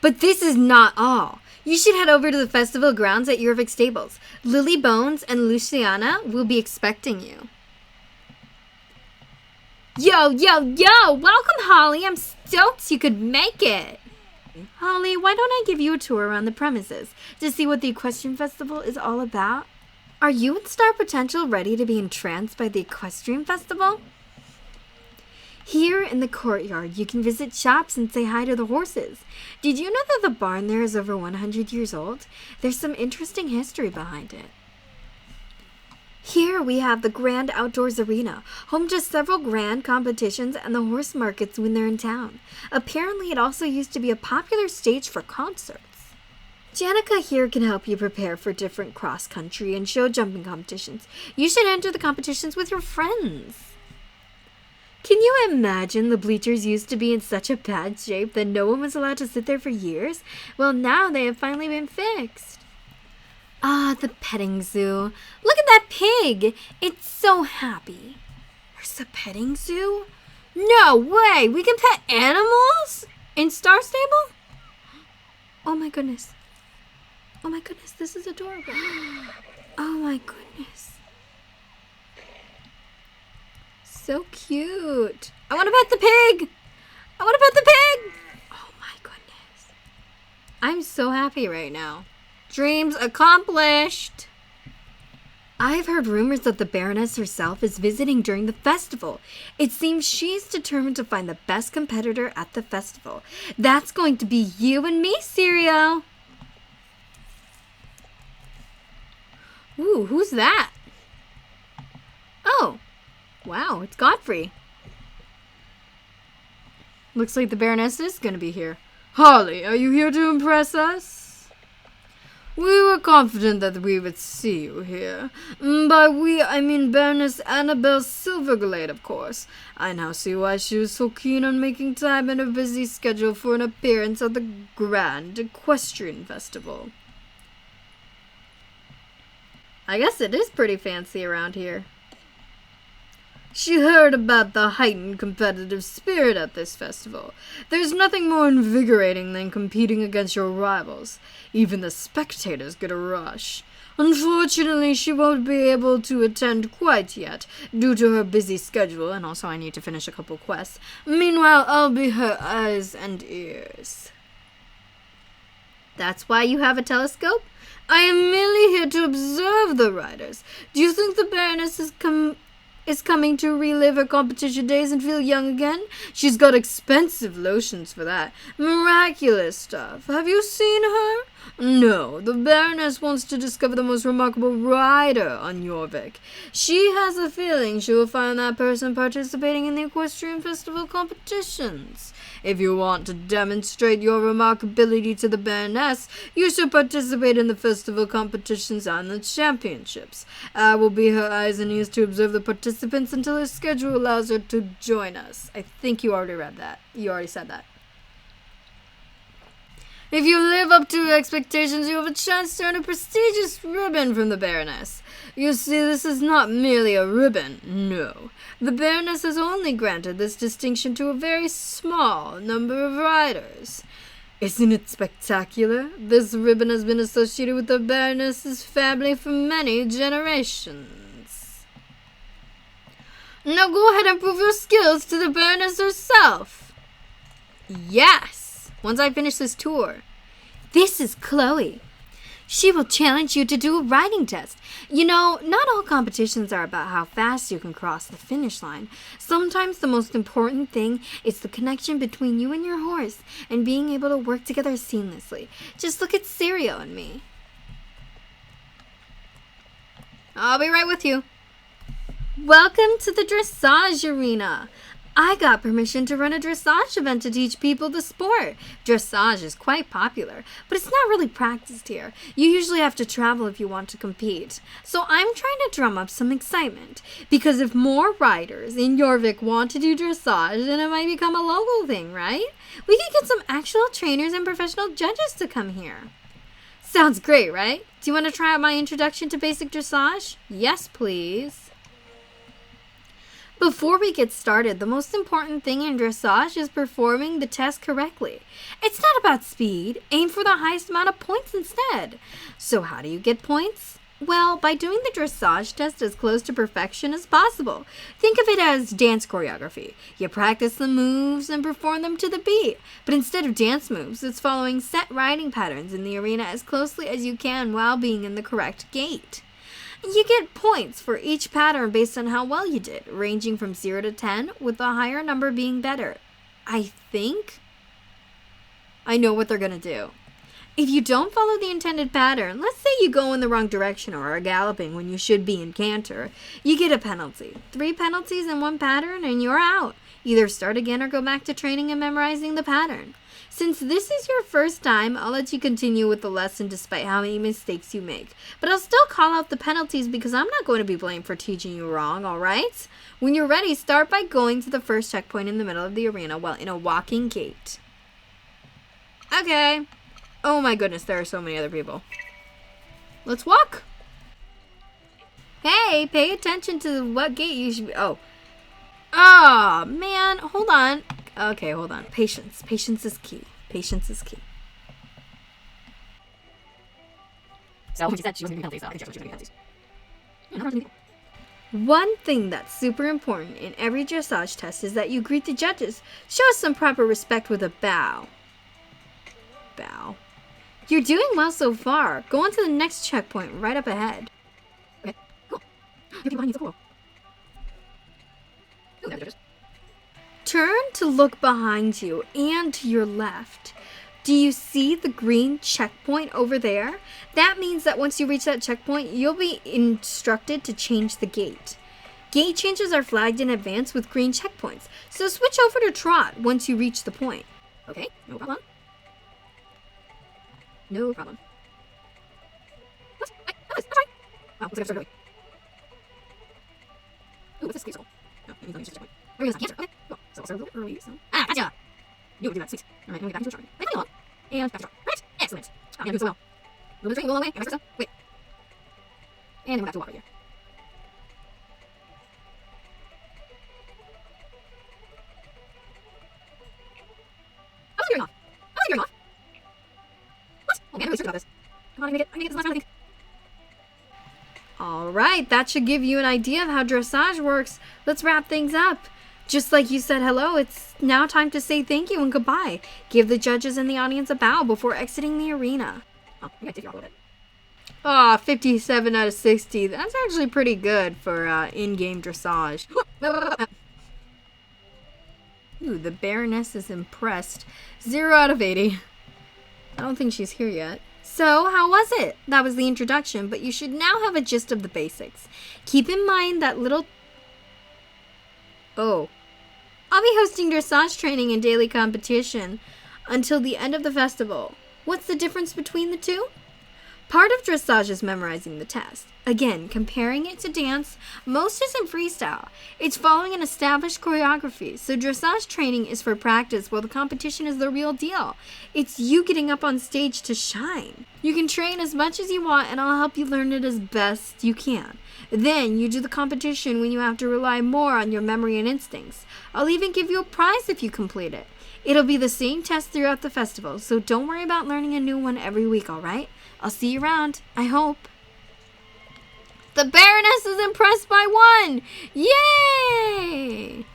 But this is not all. You should head over to the festival grounds at Jorvik Stables. Lily Bones and Luciana will be expecting you. Yo! Welcome, Holly. I'm stoked you could make it. Holly, why don't I give you a tour around the premises to see what the Equestrian Festival is all about? Are you and Star Potential ready to be entranced by the Equestrian Festival? Here in the courtyard, you can visit shops and say hi to the horses. Did you know that the barn there is over 100 years old? There's some interesting history behind it. Here we have the Grand Outdoors Arena, home to several grand competitions and the horse markets when they're in town. Apparently, it also used to be a popular stage for concerts. Janica here can help you prepare for different cross-country and show jumping competitions. You should enter the competitions with your friends. Can you imagine the bleachers used to be in such a bad shape that no one was allowed to sit there for years? Well, now they have finally been fixed. Ah, the petting zoo. Look at that pig. It's so happy. There's a petting zoo? No way. We can pet animals in Star Stable? Oh my goodness. Oh my goodness. This is adorable. Oh my goodness. So cute. I want to pet the pig. I want to pet the pig. Oh my goodness. I'm so happy right now. Dreams accomplished! I've heard rumors that the Baroness herself is visiting during the festival. It seems she's determined to find the best competitor at the festival. That's going to be you and me, Sirio! Ooh, who's that? Oh, wow, it's Godfrey. Looks like the Baroness is going to be here. Holly, are you here to impress us? We were confident that we would see you here. By we, I mean Baroness Annabelle Silverglade, of course. I now see why she was so keen on making time in her busy schedule for an appearance at the Grand Equestrian Festival. I guess it is pretty fancy around here. She heard about the heightened competitive spirit at this festival. There's nothing more invigorating than competing against your rivals. Even the spectators get a rush. Unfortunately, she won't be able to attend quite yet, due to her busy schedule, and also I need to finish a couple quests. Meanwhile, I'll be her eyes and ears. That's why you have a telescope? I am merely here to observe the riders. Do you think the Baroness is coming to relive her competition days and feel young again? She's got expensive lotions for that. Miraculous stuff. Have you seen her? No, the Baroness wants to discover the most remarkable rider on Jorvik. She has a feeling she will find that person participating in the Equestrian Festival competitions. If you want to demonstrate your remarkability to the Baroness, you should participate in the festival competitions and the championships. I will be her eyes and ears to observe the participants until her schedule allows her to join us. I think you already read that. You already said that. If you live up to your expectations, you have a chance to earn a prestigious ribbon from the Baroness. You see, this is not merely a ribbon, no. The Baroness has only granted this distinction to a very small number of riders. Isn't it spectacular? This ribbon has been associated with the Baroness's family for many generations. Now go ahead and prove your skills to the Baroness herself. Yes! Once I finish this tour. This is Chloe. She will challenge you to do a riding test. You know, not all competitions are about how fast you can cross the finish line. Sometimes the most important thing is the connection between you and your horse and being able to work together seamlessly. Just look at Sirio and me. I'll be right with you. Welcome to the dressage arena. I got permission to run a dressage event to teach people the sport. Dressage is quite popular, but it's not really practiced here. You usually have to travel if you want to compete. So I'm trying to drum up some excitement, because if more riders in Jorvik want to do dressage, then it might become a local thing, right? We could get some actual trainers and professional judges to come here. Sounds great, right? Do you want to try out my introduction to basic dressage? Yes, please. Before we get started, the most important thing in dressage is performing the test correctly. It's not about speed. Aim for the highest amount of points instead. So how do you get points? Well, by doing the dressage test as close to perfection as possible. Think of it as dance choreography. You practice the moves and perform them to the beat. But instead of dance moves, it's following set riding patterns in the arena as closely as you can while being in the correct gait. You get points for each pattern based on how well you did, ranging from 0 to 10, with the higher number being better. I think I know what they're going to do. If you don't follow the intended pattern, let's say you go in the wrong direction or are galloping when you should be in canter, you get a penalty. 3 penalties in one pattern and you're out. Either start again or go back to training and memorizing the pattern. Since this is your first time, I'll let you continue with the lesson despite how many mistakes you make. But I'll still call out the penalties because I'm not going to be blamed for teaching you wrong, alright? When you're ready, start by going to the first checkpoint in the middle of the arena while in a walking gait. Okay. Oh my goodness, there are so many other people. Let's walk. Hey, pay attention to what gate you should be. Oh, man, hold on. Okay, hold on. Patience. Patience is key. Patience is key. So when she said she wasn't going to penalties, so I think she was going to penalties. One thing that's super important in every dressage test is that you greet the judges. Show us some proper respect with a bow. Bow. You're doing well so far. Go on to the next checkpoint right up ahead. Okay, cool. Your people behind you so cool. Ooh, there it is. Turn to look behind you and to your left. Do you see the green checkpoint over there? That means that once you reach that checkpoint, you'll be instructed to change the gait. Gait changes are flagged in advance with green checkpoints, so switch over to trot once you reach the point. Okay, no problem. No problem. What? That's right. Wow, looks like I've started early. Ooh, what's this gate circle? No, it means I'm just a checkpoint. We're going to cancer. Okay, cool. So we'll start a little early, so... Ah, gotcha! You would do that, sweet. Alright, I'm going to get back into the charting. Play along. And back to trot. Right, excellent. I'm doing so well. A little bit of training, go a long way, and vice versa. Wait. And then we're back to walk right here. I was gearing off. What? Oh man, I'm really strict about this. Come on, I made it this last round, I think. Alright, that should give you an idea of how dressage works. Let's wrap things up. Just like you said hello, it's now time to say thank you and goodbye. Give the judges and the audience a bow before exiting the arena. Oh, we gotta take you off a little bit. Ah, 57 out of 60. That's actually pretty good for in-game dressage. Ooh, the Baroness is impressed. 0 out of 80. I don't think she's here yet. So, how was it? That was the introduction, but you should now have a gist of the basics. Keep in mind that little... Oh. I'll be hosting dressage training and daily competition until the end of the festival. What's the difference between the two? Part of dressage is memorizing the test. Again, comparing it to dance, most isn't freestyle. It's following an established choreography, so dressage training is for practice while the competition is the real deal. It's you getting up on stage to shine. You can train as much as you want and I'll help you learn it as best you can. Then you do the competition when you have to rely more on your memory and instincts. I'll even give you a prize if you complete it. It'll be the same test throughout the festival, so don't worry about learning a new one every week, alright? I'll see you around, I hope. The Baroness is impressed by 1! Yay!